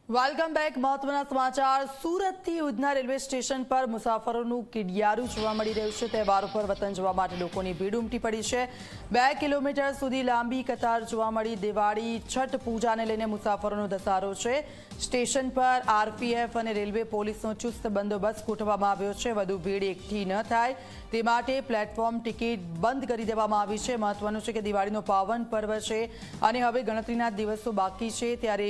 Welcome back. મહત્વના સમાચાર। સુરતથી ઉધના રેલવે સ્ટેશન પર મુસાફરોનું કિડિયારું જોવા મળી રહ્યું છે। તહેવારો પર વતન જવા માટે લોકોની ભીડ ઉમટી પડી છે। 2 કિલોમીટર સુધી લાંબી કતાર જોવા મળી। દિવાળી છઠ પૂજાને લઈને મુસાફરોનો ધસારો છે। સ્ટેશન પર આરપીએફ અને રેલવે પોલીસનો ચુસ્ત બંદોબસ્ત ગોઠવવામાં આવ્યો છે। વધુ ભીડ એકઠી ન થાય તે માટે પ્લેટફોર્મ ટિકિટ બંધ કરી દેવામાં આવી છે। મહત્વનું છે કે દિવાળીનો પાવન પર્વ છે અને હવે ગણતરીના દિવસો બાકી છે, ત્યારે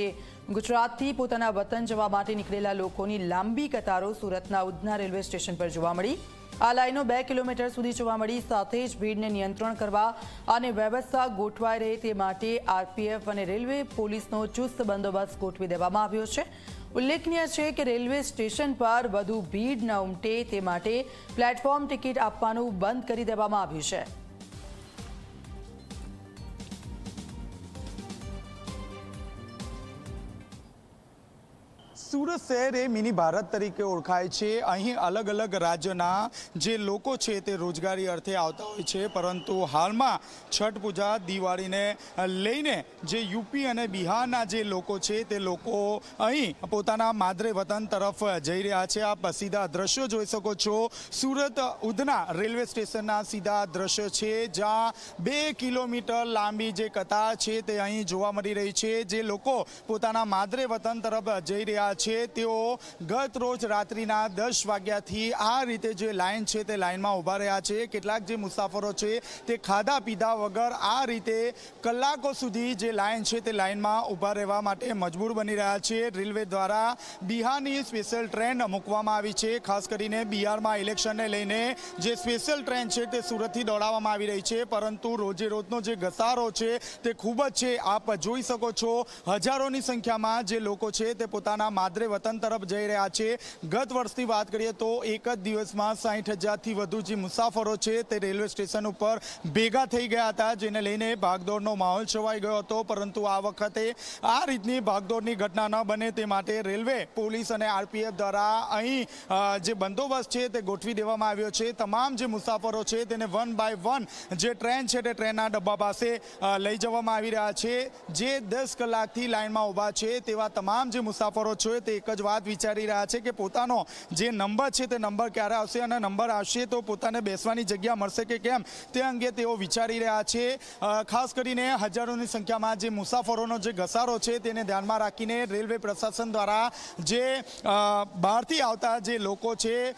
ગુજરાતથી પોતાના વતન જવા માટે નીકળેલા લોકોની લાંબી કતારો સુરતના ઉધના રેલવે સ્ટેશન પર જોવા મળી। આ લાઈનો 2 કિલોમીટર સુધી જોવા મળી। સાથે જ ભીડને નિયંત્રણ કરવા અને વ્યવસ્થા ગોઠવાઈ રહે તે માટે આરપીએફ અને રેલવે પોલીસનો ચુસ્ત બંદોબસ્ત ગોઠવી દેવામાં આવ્યો છે। ઉલ્લેખનીય છે કે રેલવે સ્ટેશન પર વધુ ભીડ ન ઉમટે તે માટે પ્લેટફોર્મ ટિકિટ આપવાનું બંધ કરી દેવામાં આવ્યું છે। સુરત શહેર એ મિની ભારત તરીકે ઓળખાય છે। અહીં અલગ અલગ રાજ્યના જે લોકો છે તે રોજગારી અર્થે આવતા હોય છે, પરંતુ હાલમાં છઠ પૂજા દિવાળીને લઈને જે યુપી અને બિહારના જે લોકો છે તે લોકો અહીં પોતાના માદરે વતન તરફ જઈ રહ્યા છે। આપ સીધા દ્રશ્યો જોઈ શકો છો। સુરત ઉધના રેલવે સ્ટેશનના સીધા દ્રશ્યો છે, જ્યાં 2 કિલોમીટર લાંબી જે કતાર છે તે અહીં જોવા મળી રહી છે। જે લોકો પોતાના માદરે વતન તરફ જઈ રહ્યા છે તેઓ ગત રોજ રાત્રિના 10 વાગ્યાથી આ રીતે જે લાઈન છે તે લાઈનમાં ઊભા રહ્યા છે। કેટલાક જે મુસાફરો છે તે ખાધા પીધા વગર આ રીતે કલાકો સુધી જે લાઈન છે તે લાઈનમાં ઊભા રહેવા માટે મજબૂર બની રહ્યા છે। રેલવે દ્વારા બિહારની સ્પેશિયલ ટ્રેન મૂકવામાં આવી છે। ખાસ કરીને બિહારમાં ઇલેક્શનને લઈને જે સ્પેશિયલ ટ્રેન છે તે સુરતથી દોડાવવામાં આવી રહી છે, પરંતુ રોજે રોજનો જે ઘસારો છે તે ખૂબ જ છે। આપ જોઈ શકો છો, હજારોની સંખ્યામાં જે લોકો છે તે પોતાના માદરે વતન તરફ જઈ રહ્યા છે। ગત વર્ષની વાત કરીએ તો એક જ દિવસમાં 60,000થી વધુ જે મુસાફરો છે તે રેલવે સ્ટેશન ઉપર ભેગા થઈ ગયા હતા, જેને લઈને ભાગદોડનો માહોલ છવાઈ ગયો હતો। પરંતુ આ વખતે આ રીતની ભાગદોડની ઘટના ન બને તે માટે રેલવે પોલીસ અને આરપીએફ દ્વારા અહીં જે બંદોબસ્ત છે તે ગોઠવી દેવામાં આવ્યો છે। તમામ જે મુસાફરો છે તેને 1 બાય 1 જે ટ્રેન છે તે ટ્રેનના ડબ્બા પાસે લઈ જવામાં આવી રહ્યા છે। જે 10 કલાકથી લાઈનમાં ઊભા છે તેવા તમામ જે મુસાફરો છે તે એક જ વાત વિચારી રહ્યા છે કે પોતાનો જે નંબર છે તે નંબર ક્યારે આવશે અને નંબર આવશે તો પોતાને બેસવાની જગ્યા મળશે કે કેમ તે અંગે તેઓ વિચારી રહ્યા છે। ખાસ કરીને હજારોની સંખ્યામાં જે મુસાફરોનો જે ઘસારો છે તેને ધ્યાનમાં રાખીને રેલવે પ્રશાસન દ્વારા જે બહારથી આવતા જે લોકો છે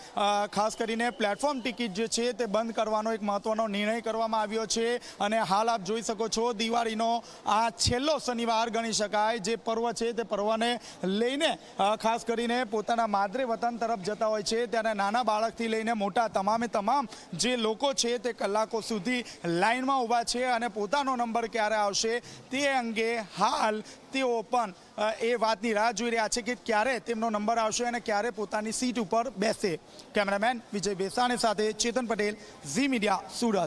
ખાસ કરીને પ્લેટફોર્મ ટિકિટ જે છે તે બંધ કરવાનો એક મહત્વનો નિર્ણય કરવામાં આવ્યો છે। અને હાલ આપ જોઈ શકો છો, દિવાળીનો આ છેલ્લો શનિવાર ગણી શકાય। જે પર્વ છે તે પર્વને લઈને ખાસ કરીને પોતાના માદરે વતન તરફ જતા હોય છે, ત્યારે નાના બાળકથી લઈને મોટા તમામે તમામ જે લોકો છે તે કલાકો સુધી લાઈનમાં ઊભા છે અને પોતાનો નંબર ક્યારે આવશે તે અંગે હાલ તેઓ પણ એ વાતની રાહ જોઈ રહ્યા છે કે ક્યારે તેમનો નંબર આવશે અને ક્યારે પોતાની સીટ ઉપર બેસે। કેમેરામેન વિજય બેસાણી સાથે ચેતન પટેલ, ઝી મીડિયા, સુરત।